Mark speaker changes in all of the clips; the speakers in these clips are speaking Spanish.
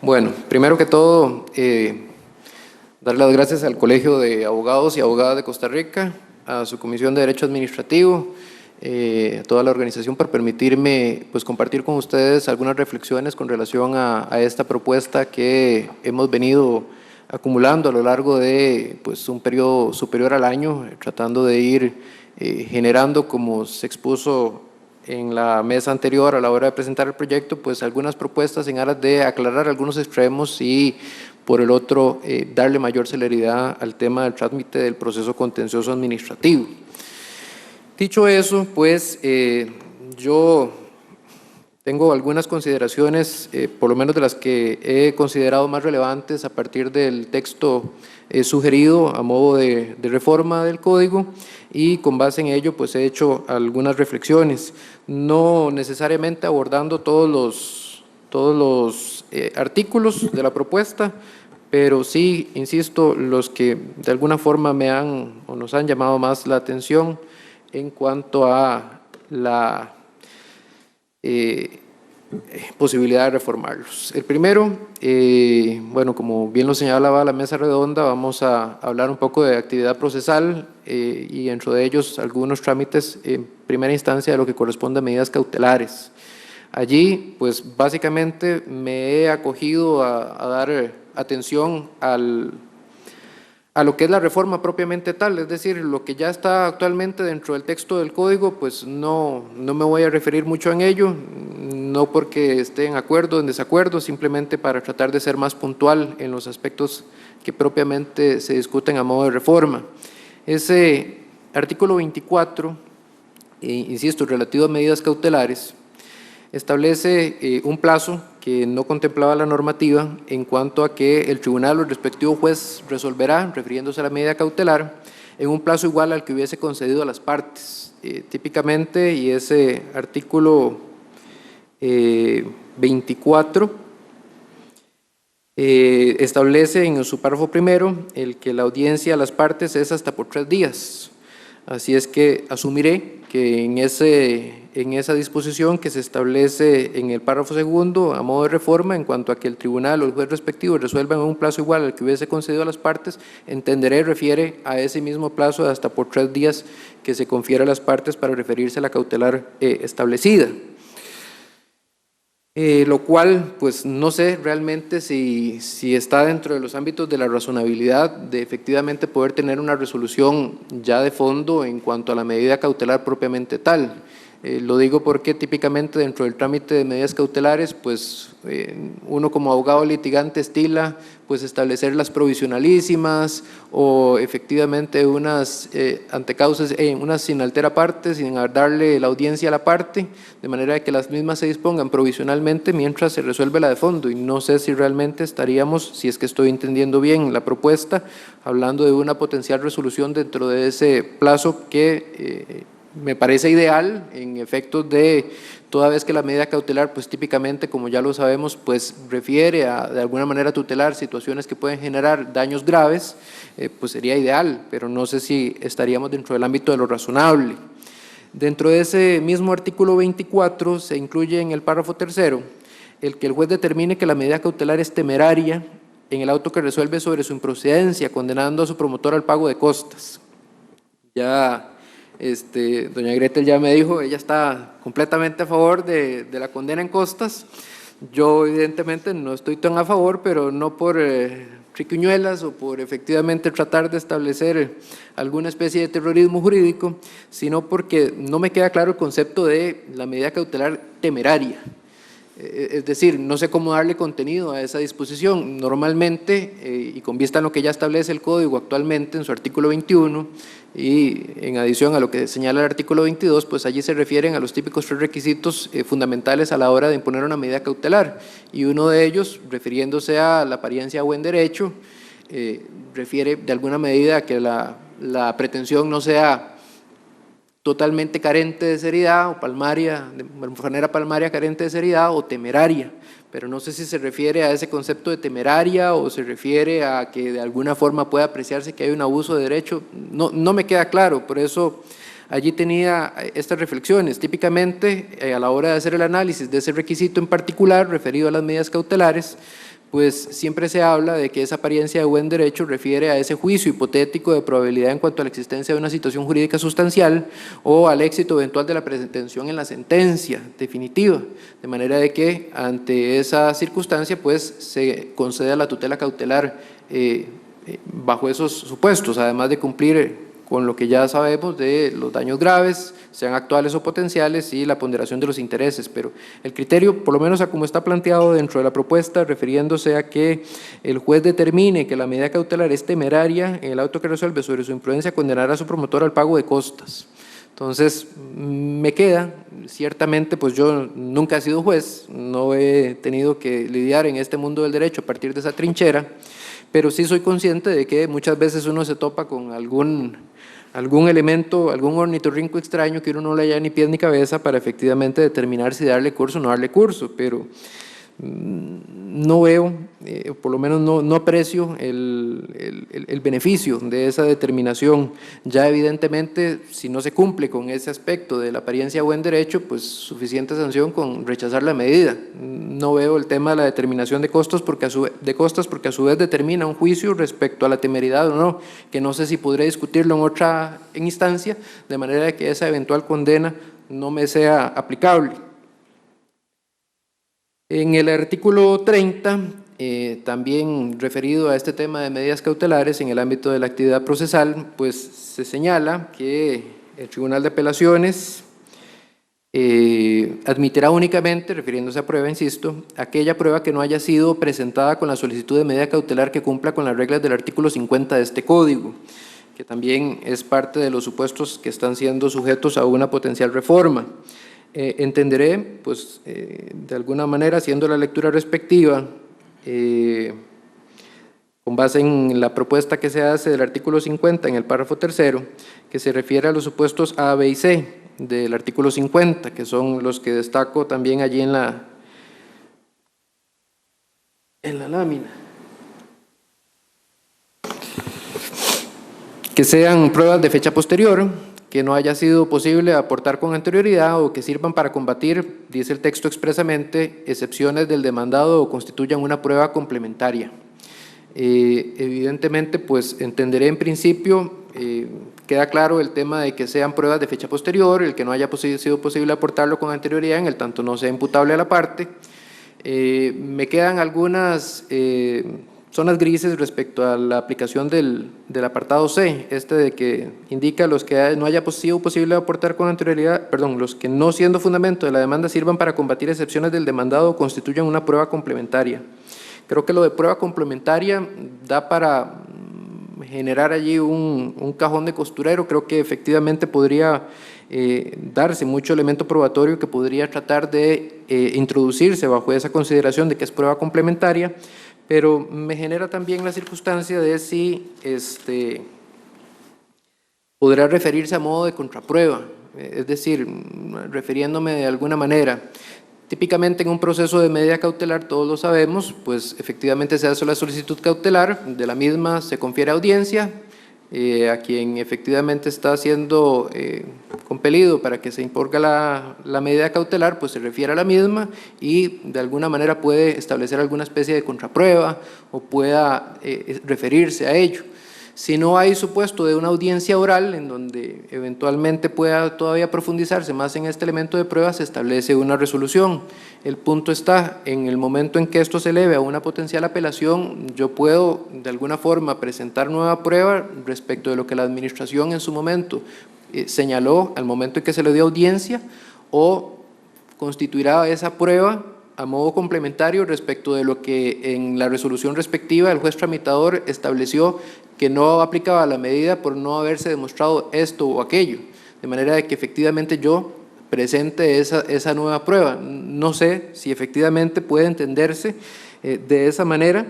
Speaker 1: Bueno, primero que todo, dar las gracias al Colegio de Abogados y Abogadas de Costa Rica, a su Comisión de Derecho Administrativo, a toda la organización por permitirme compartir con ustedes algunas reflexiones con relación a esta propuesta que hemos venido acumulando a lo largo de un periodo superior al año, tratando de ir generando, como se expuso en la mesa anterior a la hora de presentar el proyecto, algunas propuestas en aras de aclarar algunos extremos y por el otro darle mayor celeridad al tema del trámite del proceso contencioso administrativo. Dicho eso, yo tengo algunas consideraciones, por lo menos de las que he considerado más relevantes a partir del texto sugerido a modo de reforma del Código, y con base en ello he hecho algunas reflexiones, no necesariamente abordando todos los artículos de la propuesta, pero sí, insisto, los que de alguna forma nos han llamado más la atención en cuanto a la posibilidad de reformarlos. El primero, como bien lo señalaba la mesa redonda, vamos a hablar un poco de actividad procesal y dentro de ellos algunos trámites en primera instancia de lo que corresponde a medidas cautelares. Allí, básicamente me he acogido a dar atención a lo que es la reforma propiamente tal, es decir, lo que ya está actualmente dentro del texto del Código, no me voy a referir mucho en ello, no porque esté en acuerdo o en desacuerdo, simplemente para tratar de ser más puntual en los aspectos que propiamente se discuten a modo de reforma. Ese artículo 24, insisto, relativo a medidas cautelares, establece un plazo que no contemplaba la normativa en cuanto a que el tribunal o el respectivo juez resolverá, refiriéndose a la medida cautelar, en un plazo igual al que hubiese concedido a las partes. Típicamente, y ese artículo 24 establece en su párrafo primero el que la audiencia a las partes es hasta por 3 días. Así es que asumiré que en esa disposición que se establece en el párrafo segundo a modo de reforma, en cuanto a que el tribunal o el juez respectivo resuelvan en un plazo igual al que hubiese concedido a las partes, entenderé refiere a ese mismo plazo de hasta por 3 días que se confiere a las partes para referirse a la cautelar establecida. Lo cual, no sé realmente si está dentro de los ámbitos de la razonabilidad de efectivamente poder tener una resolución ya de fondo en cuanto a la medida cautelar propiamente tal. Lo digo porque típicamente dentro del trámite de medidas cautelares, uno como abogado litigante estila establecer las provisionalísimas o efectivamente unas antecausas, unas sin altera parte, sin darle la audiencia a la parte, de manera que las mismas se dispongan provisionalmente mientras se resuelve la de fondo. Y no sé si realmente estaríamos, si es que estoy entendiendo bien la propuesta, hablando de una potencial resolución dentro de ese plazo que me parece ideal en efectos de toda vez que la medida cautelar típicamente, como ya lo sabemos, refiere a de alguna manera tutelar situaciones que pueden generar daños graves, sería ideal, pero no sé si estaríamos dentro del ámbito de lo razonable. Dentro de ese mismo artículo 24 se incluye en el párrafo tercero el que el juez determine que la medida cautelar es temeraria en el auto que resuelve sobre su improcedencia, condenando a su promotor al pago de costas. Ya doña Gretel ya me dijo, ella está completamente a favor de la condena en costas. Yo evidentemente no estoy tan a favor, pero no por triquiñuelas o por efectivamente tratar de establecer alguna especie de terrorismo jurídico, sino porque no me queda claro el concepto de la medida cautelar temeraria. Es decir, no sé cómo darle contenido a esa disposición. Normalmente, y con vista a lo que ya establece el Código actualmente en su artículo 21, y en adición a lo que señala el artículo 22, allí se refieren a los típicos 3 requisitos fundamentales a la hora de imponer una medida cautelar, y uno de ellos, refiriéndose a la apariencia a buen derecho, refiere de alguna medida a que la pretensión no sea totalmente carente de seriedad o palmaria, de manera palmaria carente de seriedad o temeraria, pero no sé si se refiere a ese concepto de temeraria o se refiere a que de alguna forma pueda apreciarse que hay un abuso de derecho, no me queda claro, por eso allí tenía estas reflexiones. Típicamente a la hora de hacer el análisis de ese requisito en particular referido a las medidas cautelares, pues siempre se habla de que esa apariencia de buen derecho refiere a ese juicio hipotético de probabilidad en cuanto a la existencia de una situación jurídica sustancial o al éxito eventual de la pretensión en la sentencia definitiva, de manera de que ante esa circunstancia pues se conceda la tutela cautelar bajo esos supuestos, además de cumplir con lo que ya sabemos de los daños graves, sean actuales o potenciales, y la ponderación de los intereses. Pero el criterio, por lo menos a como está planteado dentro de la propuesta, refiriéndose a que el juez determine que la medida cautelar es temeraria en el auto que resuelve sobre su imprudencia, condenará a su promotor al pago de costas. Entonces, me queda, ciertamente, pues yo nunca he sido juez, no he tenido que lidiar en este mundo del derecho a partir de esa trinchera, pero sí soy consciente de que muchas veces uno se topa con algún elemento, algún ornitorrinco extraño que uno no le haya ni pies ni cabeza para efectivamente determinar si darle curso o no darle curso, pero no veo, por lo menos no aprecio el beneficio de esa determinación. Ya evidentemente, si no se cumple con ese aspecto de la apariencia de buen derecho, pues suficiente sanción con rechazar la medida. No veo el tema de la determinación de costos porque a su vez determina un juicio respecto a la temeridad o no, que no sé si podré discutirlo en otra instancia, de manera que esa eventual condena no me sea aplicable. En el artículo 30, también referido a este tema de medidas cautelares en el ámbito de la actividad procesal, pues se señala que el Tribunal de Apelaciones admitirá únicamente, refiriéndose a prueba, insisto, aquella prueba que no haya sido presentada con la solicitud de medida cautelar que cumpla con las reglas del artículo 50 de este Código, que también es parte de los supuestos que están siendo sujetos a una potencial reforma. Entenderé, pues, de alguna manera, haciendo la lectura respectiva, con base en la propuesta que se hace del artículo 50 en el párrafo tercero, que se refiere a los supuestos A, B y C del artículo 50, que son los que destaco también allí en la lámina. Que sean pruebas de fecha posterior, que no haya sido posible aportar con anterioridad o que sirvan para combatir, dice el texto expresamente, excepciones del demandado o constituyan una prueba complementaria. Evidentemente, pues entenderé en principio, queda claro el tema de que sean pruebas de fecha posterior, el que no haya sido posible aportarlo con anterioridad, en el tanto no sea imputable a la parte. Me quedan algunas zonas grises respecto a la aplicación del apartado C, de que indica los que no haya sido posible aportar con anterioridad, los que no siendo fundamento de la demanda sirvan para combatir excepciones del demandado o constituyan una prueba complementaria. Creo que lo de prueba complementaria da para generar allí un cajón de costurero. Creo que efectivamente podría darse mucho elemento probatorio que podría tratar de introducirse bajo esa consideración de que es prueba complementaria, pero me genera también la circunstancia de si podrá referirse a modo de contraprueba, es decir, refiriéndome de alguna manera. Típicamente en un proceso de medida cautelar, todos lo sabemos, pues efectivamente se hace la solicitud cautelar, de la misma se confiere audiencia a quien efectivamente está siendo compelido para que se imponga la medida cautelar, pues se refiere a la misma y de alguna manera puede establecer alguna especie de contraprueba o pueda referirse a ello. Si no hay supuesto de una audiencia oral en donde eventualmente pueda todavía profundizarse más en este elemento de prueba, se establece una resolución. El punto está en el momento en que esto se eleve a una potencial apelación, yo puedo de alguna forma presentar nueva prueba respecto de lo que la administración en su momento señaló al momento en que se le dio audiencia, o constituirá esa prueba a modo complementario respecto de lo que en la resolución respectiva el juez tramitador estableció que no aplicaba la medida por no haberse demostrado esto o aquello, de manera de que efectivamente yo presente esa nueva prueba. No sé si efectivamente puede entenderse de esa manera,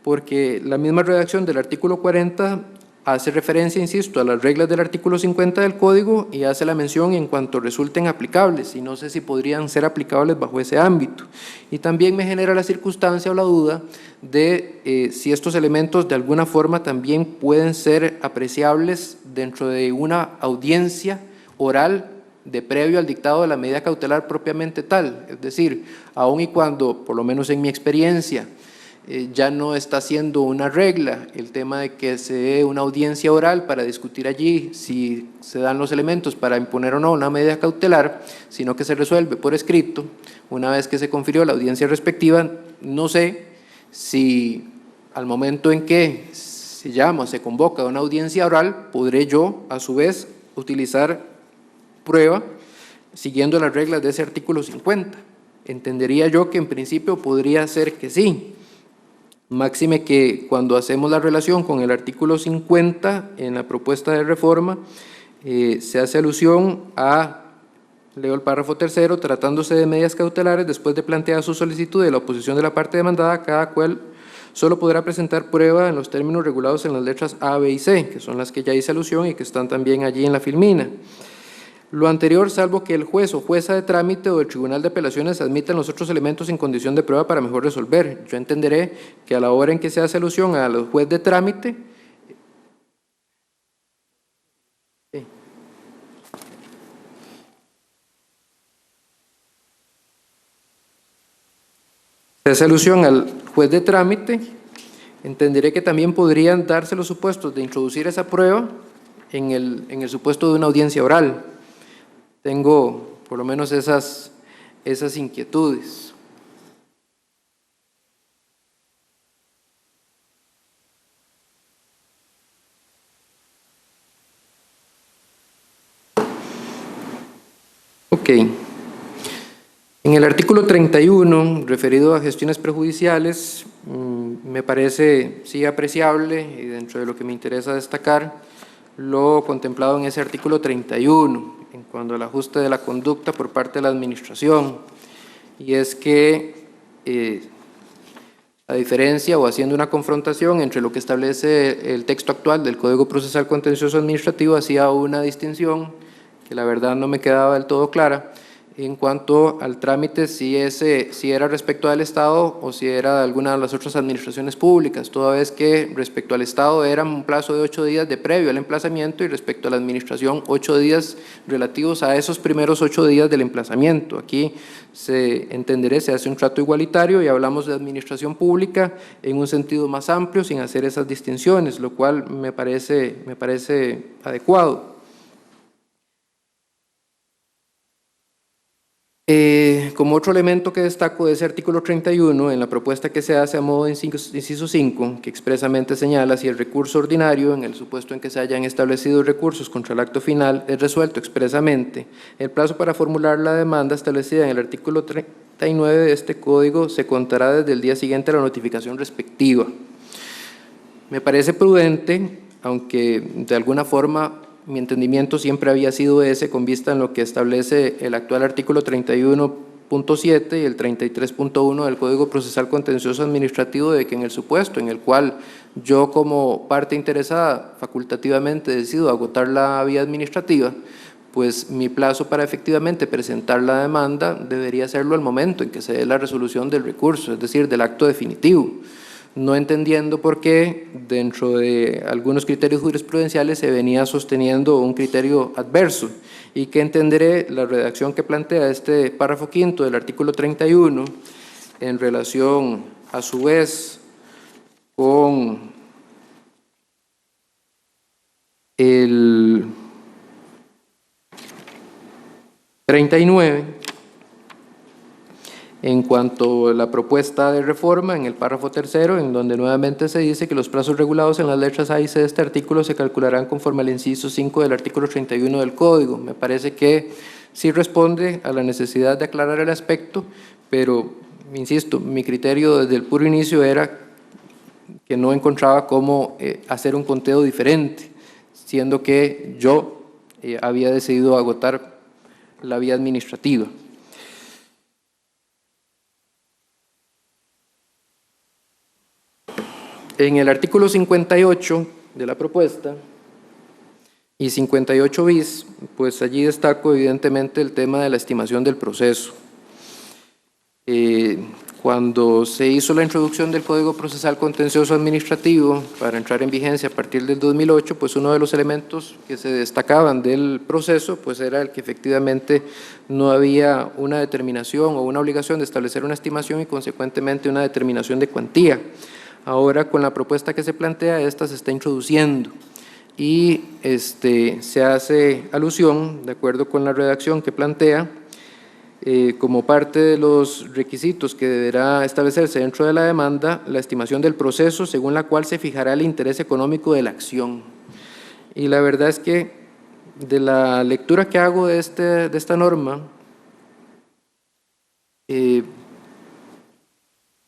Speaker 1: porque la misma redacción del artículo 40 hace referencia, insisto, a las reglas del artículo 50 del Código y hace la mención en cuanto resulten aplicables, y no sé si podrían ser aplicables bajo ese ámbito. Y también me genera la circunstancia o la duda de si estos elementos de alguna forma también pueden ser apreciables dentro de una audiencia oral de previo al dictado de la medida cautelar propiamente tal. Es decir, aun y cuando, por lo menos en mi experiencia, ya no está siendo una regla el tema de que se dé una audiencia oral para discutir allí si se dan los elementos para imponer o no una medida cautelar, sino que se resuelve por escrito una vez que se confirió la audiencia respectiva. No sé si al momento en que se llama, se convoca una audiencia oral, podré yo a su vez utilizar prueba siguiendo las reglas de ese artículo 50. Entendería yo que en principio podría ser que sí. Máxime que cuando hacemos la relación con el artículo 50 en la propuesta de reforma, se hace alusión a, leo el párrafo tercero, tratándose de medidas cautelares, después de plantear su solicitud de la oposición de la parte demandada, cada cual solo podrá presentar prueba en los términos regulados en las letras A, B y C, que son las que ya hice alusión y que están también allí en la filmina. Lo anterior, salvo que el juez o jueza de trámite o el tribunal de apelaciones admitan los otros elementos en condición de prueba para mejor resolver. Yo entenderé que a la hora en que se hace alusión a los juez de trámite, se hace alusión al juez de trámite, entenderé que también podrían darse los supuestos de introducir esa prueba en el supuesto de una audiencia oral. Tengo por lo menos esas inquietudes. Ok. En el artículo 31, referido a gestiones prejudiciales, me parece sí apreciable, y dentro de lo que me interesa destacar, lo contemplado en ese artículo 31, en cuanto al ajuste de la conducta por parte de la administración, y es que a diferencia o haciendo una confrontación entre lo que establece el texto actual del Código Procesal Contencioso Administrativo, hacía una distinción que la verdad no me quedaba del todo clara en cuanto al trámite, si era respecto al Estado o si era de alguna de las otras administraciones públicas, toda vez que respecto al Estado era un plazo de 8 días de previo al emplazamiento y respecto a la administración 8 días relativos a esos primeros 8 días del emplazamiento. Aquí se hace un trato igualitario y hablamos de administración pública en un sentido más amplio sin hacer esas distinciones, lo cual me parece adecuado. Como otro elemento que destaco de ese artículo 31, en la propuesta que se hace a modo de inciso 5, que expresamente señala si el recurso ordinario, en el supuesto en que se hayan establecido recursos contra el acto final, es resuelto expresamente, el plazo para formular la demanda establecida en el artículo 39 de este código se contará desde el día siguiente a la notificación respectiva. Me parece prudente, aunque de alguna forma mi entendimiento siempre había sido ese, con vista en lo que establece el actual artículo 31.7 y el 33.1 del Código Procesal Contencioso Administrativo, de que en el supuesto en el cual yo como parte interesada facultativamente decido agotar la vía administrativa, pues mi plazo para efectivamente presentar la demanda debería hacerlo al momento en que se dé la resolución del recurso, es decir, del acto definitivo. No entendiendo por qué dentro de algunos criterios jurisprudenciales se venía sosteniendo un criterio adverso, y que entenderé la redacción que plantea este párrafo quinto del artículo 31 en relación a su vez con el 39, en cuanto a la propuesta de reforma en el párrafo tercero, en donde nuevamente se dice que los plazos regulados en las letras A y C de este artículo se calcularán conforme al inciso 5 del artículo 31 del Código. Me parece que sí responde a la necesidad de aclarar el aspecto, pero, insisto, mi criterio desde el puro inicio era que no encontraba cómo hacer un conteo diferente, siendo que yo había decidido agotar la vía administrativa. En el artículo 58 de la propuesta y 58 bis, pues allí destaco evidentemente el tema de la estimación del proceso. Cuando se hizo la introducción del Código Procesal Contencioso Administrativo para entrar en vigencia a partir del 2008, pues uno de los elementos que se destacaban del proceso pues era el que efectivamente no había una determinación o una obligación de establecer una estimación y consecuentemente una determinación de cuantía. Ahora, con la propuesta que se plantea, esta se está introduciendo y se hace alusión, de acuerdo con la redacción que plantea, como parte de los requisitos que deberá establecerse dentro de la demanda, la estimación del proceso según la cual se fijará el interés económico de la acción. Y la verdad es que de la lectura que hago de esta norma,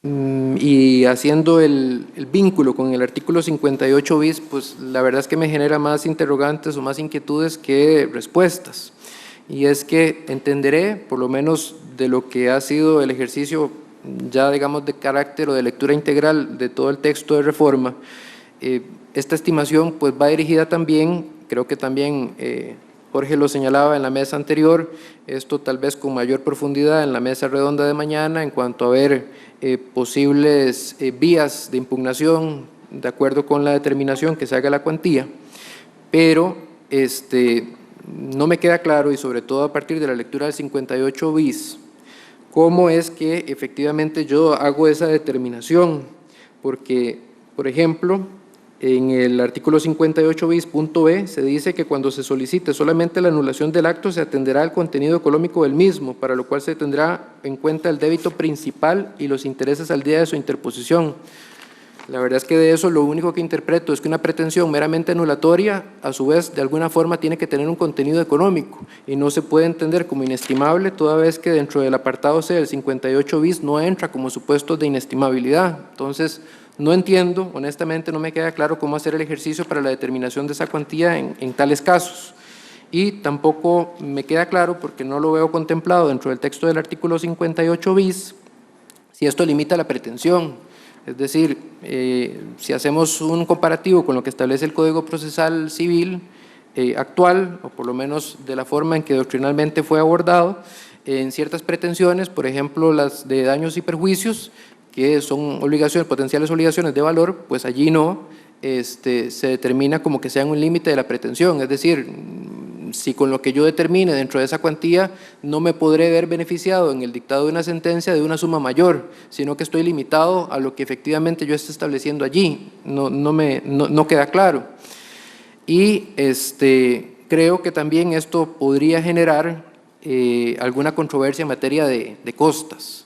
Speaker 1: y haciendo el vínculo con el artículo 58 bis, pues la verdad es que me genera más interrogantes o más inquietudes que respuestas. Y es que entenderé, por lo menos de lo que ha sido el ejercicio ya digamos de carácter o de lectura integral de todo el texto de reforma, esta estimación pues va dirigida también, creo que también Jorge lo señalaba en la mesa anterior, esto tal vez con mayor profundidad en la mesa redonda de mañana en cuanto a ver posibles vías de impugnación de acuerdo con la determinación que se haga la cuantía, pero no me queda claro, y sobre todo a partir de la lectura del 58 bis, cómo es que efectivamente yo hago esa determinación, porque, por ejemplo, en el artículo 58 bis punto B se dice que cuando se solicite solamente la anulación del acto se atenderá al contenido económico del mismo, para lo cual se tendrá en cuenta el débito principal y los intereses al día de su interposición. La verdad es que de eso lo único que interpreto es que una pretensión meramente anulatoria, a su vez, de alguna forma tiene que tener un contenido económico y no se puede entender como inestimable toda vez que dentro del apartado C del 58 bis no entra como supuesto de inestimabilidad. Entonces, no entiendo, honestamente no me queda claro cómo hacer el ejercicio para la determinación de esa cuantía en tales casos. Y tampoco me queda claro, porque no lo veo contemplado dentro del texto del artículo 58 bis, si esto limita la pretensión. Es decir, si hacemos un comparativo con lo que establece el Código Procesal Civil actual, o por lo menos de la forma en que doctrinalmente fue abordado, en ciertas pretensiones, por ejemplo, las de daños y perjuicios, que son obligaciones, potenciales obligaciones de valor, pues allí no, se determina como que sean un límite de la pretensión, es decir, si con lo que yo determine dentro de esa cuantía no me podré ver beneficiado en el dictado de una sentencia de una suma mayor, sino que estoy limitado a lo que efectivamente yo esté estableciendo allí, no queda claro. Y creo que también esto podría generar alguna controversia en materia de costas.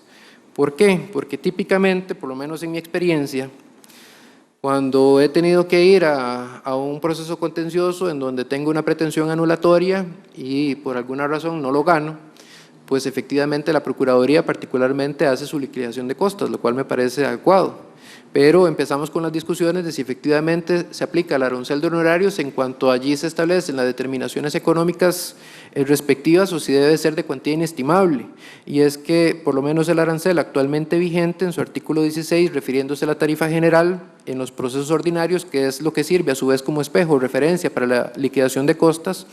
Speaker 1: ¿Por qué? Porque típicamente, por lo menos en mi experiencia, cuando he tenido que ir a un proceso contencioso en donde tengo una pretensión anulatoria y por alguna razón no lo gano, pues efectivamente la Procuraduría particularmente hace su liquidación de costas, lo cual me parece adecuado. Pero empezamos con las discusiones de si efectivamente se aplica el arancel de honorarios en cuanto allí se establecen las determinaciones económicas respectivas o si debe ser de cuantía inestimable. Y es que por lo menos el arancel actualmente vigente en su artículo 16, refiriéndose a la tarifa general en los procesos ordinarios, que es lo que sirve a su vez como espejo o referencia para la liquidación de costas,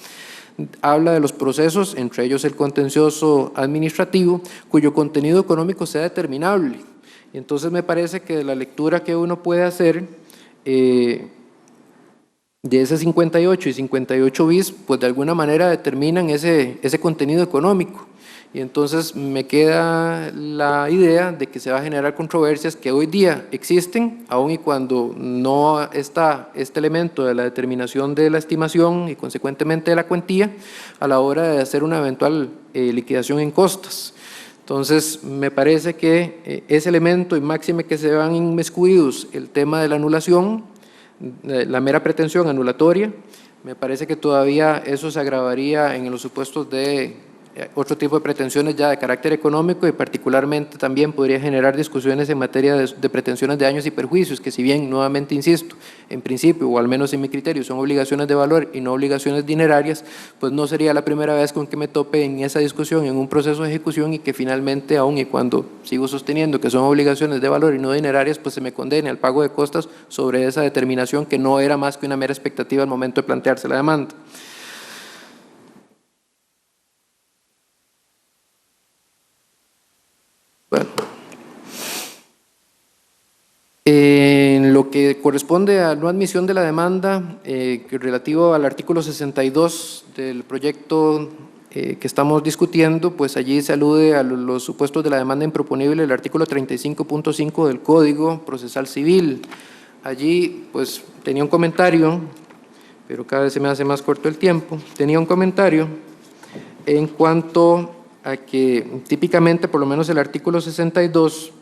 Speaker 1: habla de los procesos, entre ellos el contencioso administrativo, cuyo contenido económico sea determinable. Y entonces me parece que la lectura que uno puede hacer de ese 58 y 58 bis, pues de alguna manera determinan ese contenido económico. Y entonces me queda la idea de que se va a generar controversias que hoy día existen, aun y cuando no está este elemento de la determinación de la estimación y consecuentemente de la cuantía a la hora de hacer una eventual liquidación en costas. Entonces, me parece que ese elemento, y máxime que se van inmiscuidos el tema de la anulación, la mera pretensión anulatoria, me parece que todavía eso se agravaría en los supuestos de otro tipo de pretensiones ya de carácter económico y particularmente también podría generar discusiones en materia de pretensiones de daños y perjuicios, que si bien, nuevamente insisto, en principio, o al menos en mi criterio, son obligaciones de valor y no obligaciones dinerarias, pues no sería la primera vez con que me tope en esa discusión, en un proceso de ejecución y que finalmente, aun y cuando sigo sosteniendo que son obligaciones de valor y no dinerarias, pues se me condene al pago de costas sobre esa determinación que no era más que una mera expectativa al momento de plantearse la demanda. Bueno, En lo que corresponde a no admisión de la demanda, relativo al artículo 62 del proyecto que estamos discutiendo, pues allí se alude a los supuestos de la demanda improponible del artículo 35.5 del Código Procesal Civil. Allí, pues, tenía un comentario, pero cada vez se me hace más corto el tiempo, tenía un comentario en cuanto a que típicamente, por lo menos el artículo 62,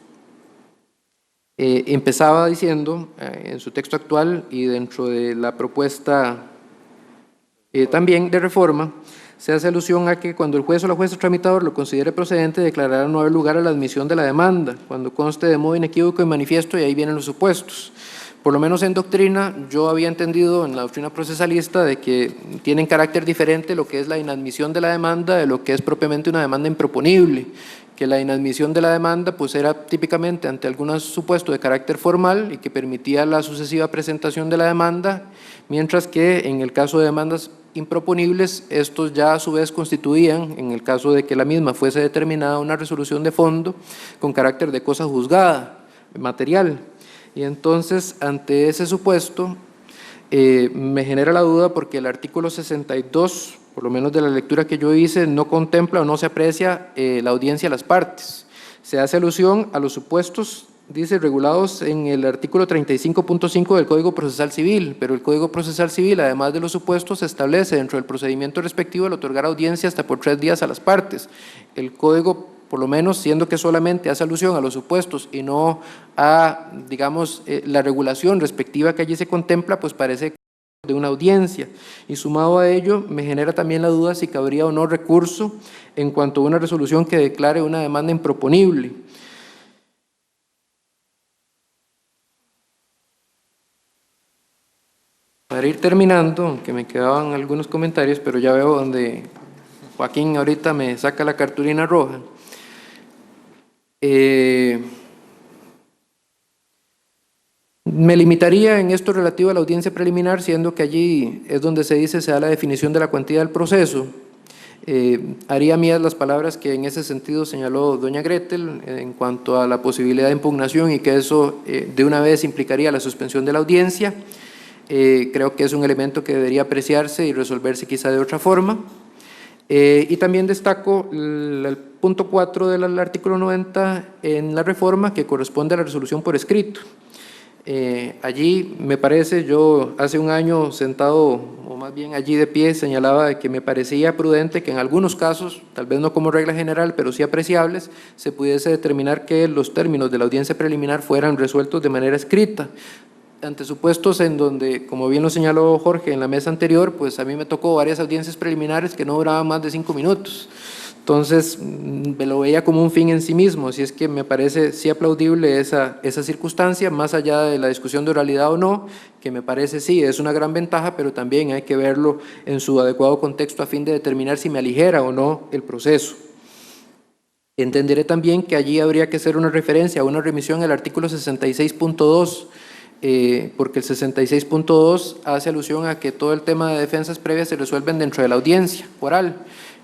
Speaker 1: empezaba diciendo en su texto actual y dentro de la propuesta también de reforma, se hace alusión a que cuando el juez o la jueza tramitador lo considere procedente, declarará no haber lugar a la admisión de la demanda, cuando conste de modo inequívoco y manifiesto, y ahí vienen los supuestos. Por lo menos en doctrina, yo había entendido en la doctrina procesalista de que tienen carácter diferente lo que es la inadmisión de la demanda de lo que es propiamente una demanda improponible, que la inadmisión de la demanda pues era típicamente ante algún supuesto de carácter formal y que permitía la sucesiva presentación de la demanda, mientras que en el caso de demandas improponibles, estos ya a su vez constituían, en el caso de que la misma fuese determinada, una resolución de fondo con carácter de cosa juzgada, material. Y entonces, ante ese supuesto, me genera la duda porque el artículo 62, por lo menos de la lectura que yo hice, no contempla o no se aprecia la audiencia a las partes. Se hace alusión a los supuestos, dice, regulados en el artículo 35.5 del Código Procesal Civil, pero el Código Procesal Civil, además de los supuestos, establece dentro del procedimiento respectivo el otorgar audiencia hasta por 3 días a las partes. El Código, por lo menos, siendo que solamente hace alusión a los supuestos y no a, digamos, la regulación respectiva que allí se contempla, pues parece de una audiencia, y sumado a ello me genera también la duda si cabría o no recurso en cuanto a una resolución que declare una demanda improponible. Para ir terminando, aunque me quedaban algunos comentarios, pero ya veo donde Joaquín ahorita me saca la cartulina roja. Me limitaría en esto relativo a la audiencia preliminar, siendo que allí es donde se dice, se da la definición de la cuantía del proceso. Haría mías las palabras que en ese sentido señaló doña Gretel en cuanto a la posibilidad de impugnación y que eso de una vez implicaría la suspensión de la audiencia. Creo que es un elemento que debería apreciarse y resolverse quizá de otra forma. Y también destaco el punto 4 del artículo 90 en la reforma, que corresponde a la resolución por escrito. Allí me parece, yo hace un año sentado, o más bien allí de pie, señalaba que me parecía prudente que en algunos casos, tal vez no como regla general, pero sí apreciables, se pudiese determinar que los términos de la audiencia preliminar fueran resueltos de manera escrita. Ante supuestos en donde, como bien lo señaló Jorge en la mesa anterior, pues a mí me tocó varias audiencias preliminares que no duraban más de 5 minutos. Entonces, me lo veía como un fin en sí mismo, así es que me parece sí aplaudible esa circunstancia, más allá de la discusión de oralidad o no, que me parece sí, es una gran ventaja, pero también hay que verlo en su adecuado contexto a fin de determinar si me aligera o no el proceso. Entenderé también que allí habría que hacer una referencia a una remisión al artículo 66.2, porque el 66.2 hace alusión a que todo el tema de defensas previas se resuelven dentro de la audiencia oral.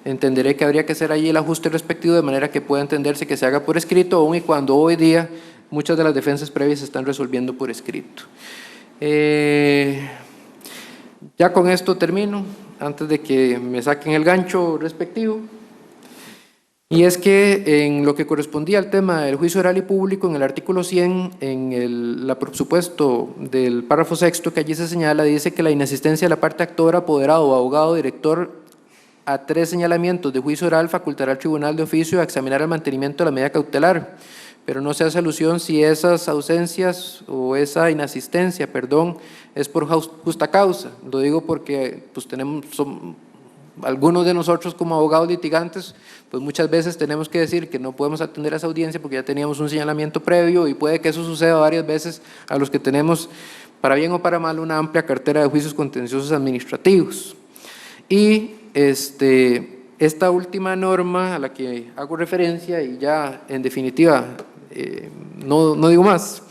Speaker 1: Entenderé que habría que hacer allí el ajuste respectivo de manera que pueda entenderse que se haga por escrito, aun y cuando hoy día muchas de las defensas previas se están resolviendo por escrito. Ya con esto termino, antes de que me saquen el gancho respectivo. Y es que en lo que correspondía al tema del juicio oral y público, en el artículo 100, en el supuesto del párrafo sexto que allí se señala, dice que la inasistencia de la parte actora, apoderado o abogado director a 3 señalamientos de juicio oral facultará al tribunal de oficio a examinar el mantenimiento de la medida cautelar, pero no se hace alusión si esas ausencias o esa inasistencia, perdón, es por justa causa. Lo digo porque pues algunos de nosotros como abogados litigantes, pues muchas veces tenemos que decir que no podemos atender a esa audiencia porque ya teníamos un señalamiento previo y puede que eso suceda varias veces a los que tenemos, para bien o para mal, una amplia cartera de juicios contenciosos administrativos. Y esta última norma a la que hago referencia, y ya en definitiva no digo más,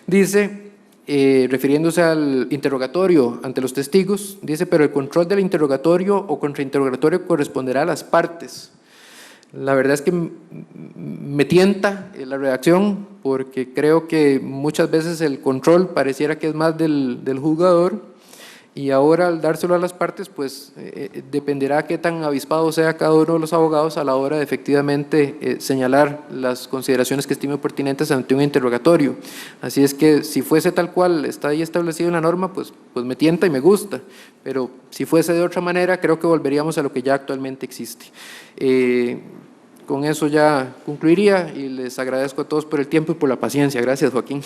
Speaker 1: dice, refiriéndose al interrogatorio ante los testigos, dice, pero el control del interrogatorio o contrainterrogatorio corresponderá a las partes. La verdad es que me tienta la redacción porque creo que muchas veces el control pareciera que es más del jugador y ahora al dárselo a las partes pues dependerá qué tan avispado sea cada uno de los abogados a la hora de efectivamente señalar las consideraciones que estime pertinentes ante un interrogatorio. Así es que si fuese tal cual está ahí establecido en la norma pues me tienta y me gusta, pero si fuese de otra manera creo que volveríamos a lo que ya actualmente existe. Con eso ya concluiría y les agradezco a todos por el tiempo y por la paciencia. Gracias, Joaquín.